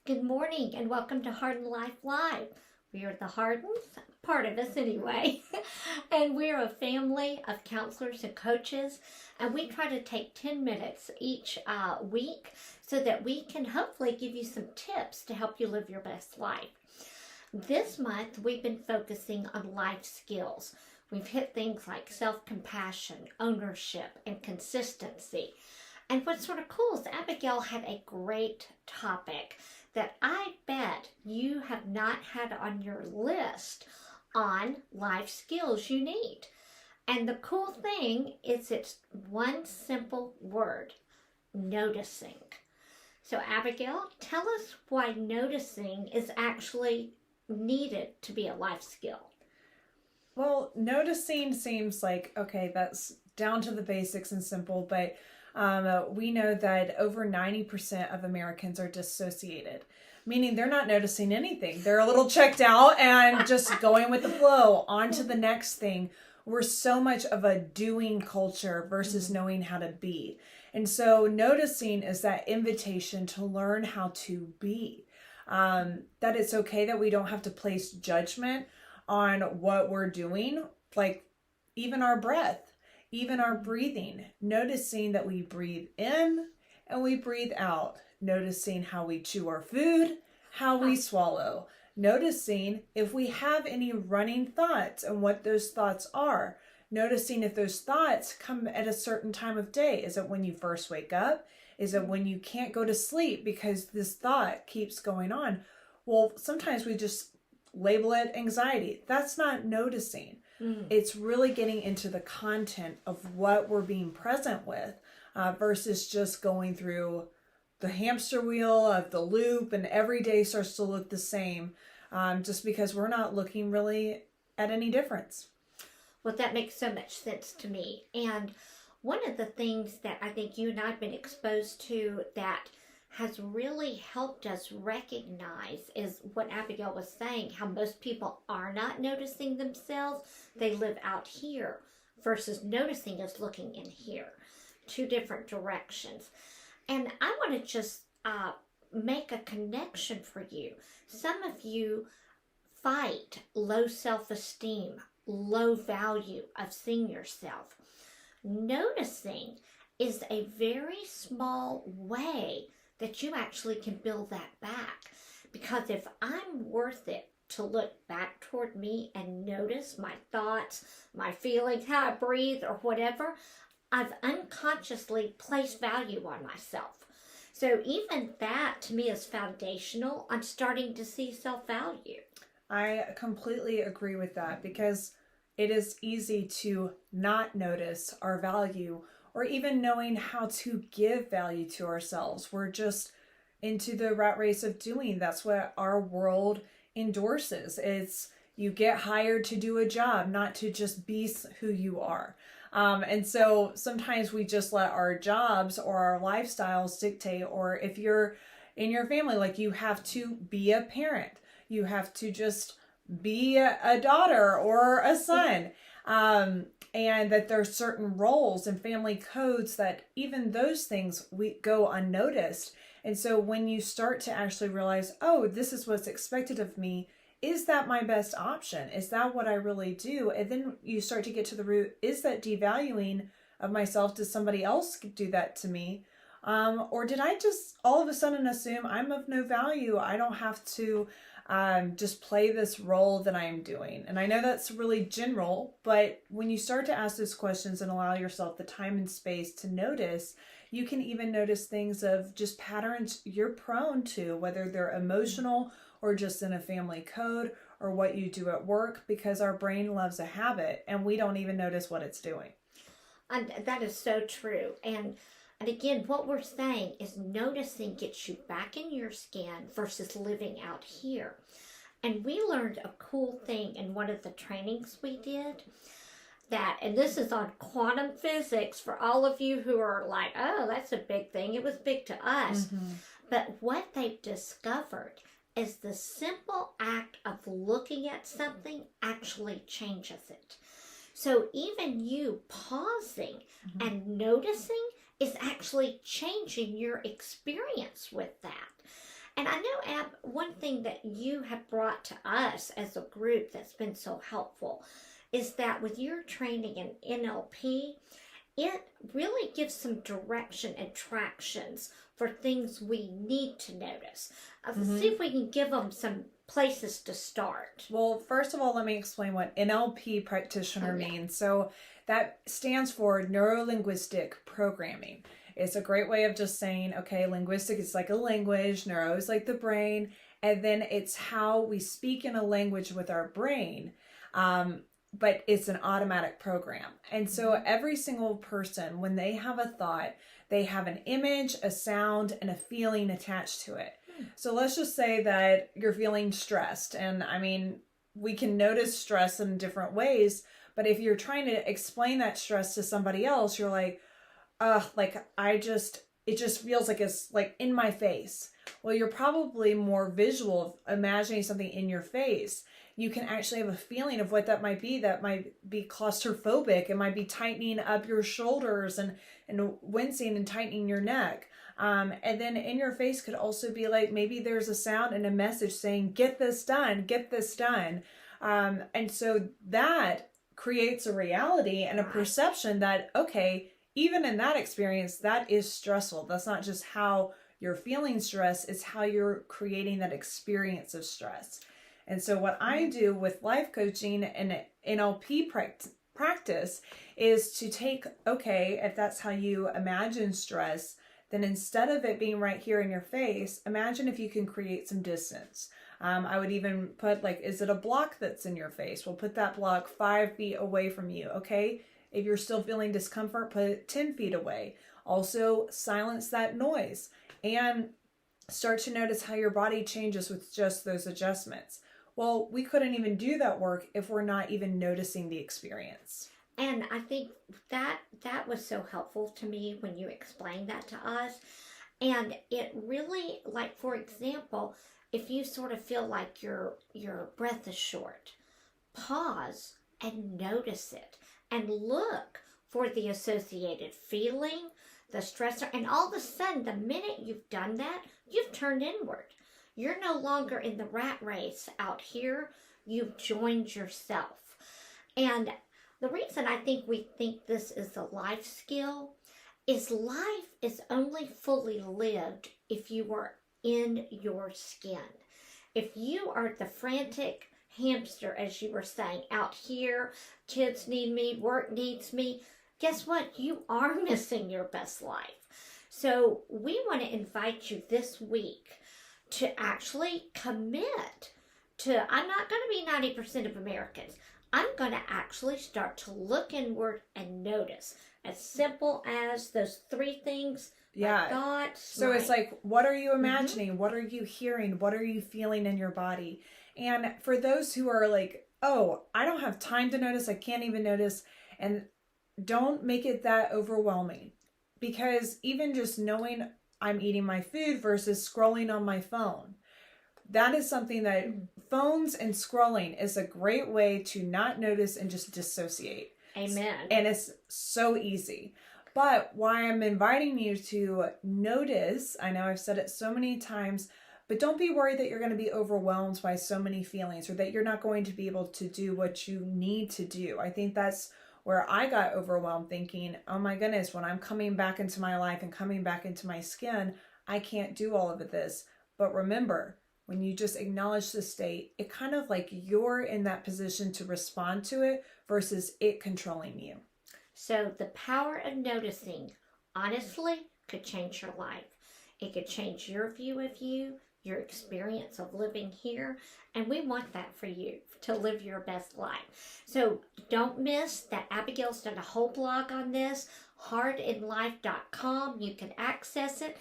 Good morning and welcome to Hardin Life Live. We are the Hardins, part of us anyway, and we're a family of counselors and coaches, and we try to take 10 minutes each week so that we can hopefully give you some tips to help you live your best life. This month we've been focusing on life skills. We've hit things like self-compassion, ownership, and consistency. And what's sort of cool is Abigail had a great topic that I bet you have not had on your list on life skills you need. And the cool thing is it's one simple word, noticing. So Abigail, tell us why noticing is actually needed to be a life skill. Well, noticing seems like, okay, that's down to the basics and simple, but we know that over 90% of Americans are dissociated, meaning they're not noticing anything. They're a little checked out and just going with the flow on to the next thing. We're so much of a doing culture versus knowing how to be. And so noticing is that invitation to learn how to be. That it's okay that we don't have to place judgment on what we're doing, like even our breath. Even our breathing, noticing that we breathe in and we breathe out, noticing how we chew our food, how we swallow, noticing if we have any running thoughts and what those thoughts are, noticing if those thoughts come at a certain time of day. Is it when you first wake up? Is it when you can't go to sleep because this thought keeps going on? Well, sometimes we just label it anxiety. That's not noticing. It's really getting into the content of what we're being present with versus just going through the hamster wheel of the loop and every day starts to look the same just because we're not looking really at any difference. Well, that makes so much sense to me. And one of the things that I think you and I have been exposed to that has really helped us recognize is what Abigail was saying, how most people are not noticing themselves. They live out here versus noticing is looking in here. Two different directions. And I want to just make a connection for you. Some of you fight low self-esteem, low value of seeing yourself. Noticing is a very small way that you actually can build that back. Because if I'm worth it to look back toward me and notice my thoughts, my feelings, how I breathe or whatever, I've unconsciously placed value on myself. So even that to me is foundational. I'm starting to see self-value. I completely agree with that because it is easy to not notice our value or even knowing how to give value to ourselves. We're just into the rat race of doing. That's what our world endorses. It's you get hired to do a job, not to just be who you are. And so sometimes we just let our jobs or our lifestyles dictate, or if you're in your family, like you have to be a parent, you have to just be a daughter or a son. And that there are certain roles and family codes that even those things we go unnoticed. And so when you start to actually realize, oh, this is what's expected of me, is that my best option? Is that what I really do? And then you start to get to the root, is that devaluing of myself? Does somebody else do that to me? Or did I just all of a sudden assume I'm of no value? I don't have to just play this role that I'm doing. And I know that's really general, but when you start to ask those questions and allow yourself the time and space to notice, you can even notice things of just patterns you're prone to, whether they're emotional or just in a family code or what you do at work, because our brain loves a habit and we don't even notice what it's doing. And that is so true. And again, what we're saying is noticing gets you back in your skin versus living out here. And we learned a cool thing in one of the trainings we did that, and this is on quantum physics for all of you who are like, oh, that's a big thing. It was big to us. But what they've discovered is the simple act of looking at something actually changes it. So even you pausing and noticing is actually changing your experience with that. And I know, Ab, one thing that you have brought to us as a group that's been so helpful is that with your training in NLP, it really gives some direction and tractions for things we need to notice. See if we can give them some places to start. Well, first of all, let me explain what NLP practitioner means. So that stands for neuro-linguistic programming. It's a great way of just saying, okay, linguistic is like a language, neuro is like the brain, and then it's how we speak in a language with our brain. But it's an automatic program. And so every single person, when they have a thought, they have an image, a sound, and a feeling attached to it. So let's just say that you're feeling stressed. And I mean, we can notice stress in different ways, but if you're trying to explain that stress to somebody else, you're like, it just feels like it's like in my face. Well, you're probably more visual, imagining something in your face. You can actually have a feeling of what that might be. That might be claustrophobic. It might be tightening up your shoulders and wincing and tightening your neck. And then in your face could also be like, maybe there's a sound and a message saying, get this done, get this done. And so that creates a reality and a perception that, okay, even in that experience, that is stressful. That's not just how you're feeling stress, it's how you're creating that experience of stress. And so what I do with life coaching and NLP practice is to take, okay, if that's how you imagine stress, then instead of it being right here in your face, imagine if you can create some distance. I would even put like, is it a block that's in your face? We'll put that block 5 feet away from you, okay? If you're still feeling discomfort, put it 10 feet away. Also, silence that noise and start to notice how your body changes with just those adjustments. Well, we couldn't even do that work if we're not even noticing the experience. And I think that was so helpful to me when you explained that to us. And it really, like, for example, if you sort of feel like your breath is short, pause and notice it and look for the associated feeling, the stressor, and all of a sudden, the minute you've done that, you've turned inward. You're no longer in the rat race out here. You've joined yourself. And the reason I think we think this is a life skill is life is only fully lived if you are in your skin. If you are the frantic hamster, as you were saying, out here, kids need me, work needs me, guess what? You are missing your best life. So we want to invite you this week to actually commit to, I'm not going to be 90% of Americans. I'm going to actually start to look inward and notice. As simple as those 3 things. Yeah. Thoughts. So it's like, what are you imagining? What are you hearing? What are you feeling in your body? And for those who are like, oh, I don't have time to notice, I can't even notice, and don't make it that overwhelming. Because even just knowing I'm eating my food versus scrolling on my phone, that is something that phones and scrolling is a great way to not notice and just dissociate. Amen. And it's so easy. But why I'm inviting you to notice, I know I've said it so many times, but don't be worried that you're going to be overwhelmed by so many feelings or that you're not going to be able to do what you need to do. I think that's where I got overwhelmed, thinking, oh my goodness, when I'm coming back into my life and coming back into my skin, I can't do all of this. But remember, when you just acknowledge the state, it kind of like you're in that position to respond to it versus it controlling you. So the power of noticing, honestly, could change your life. It could change your view of you, your experience of living here, and we want that for you, to live your best life. So don't miss that Abigail's done a whole blog on this, hardinlife.com. You can access it.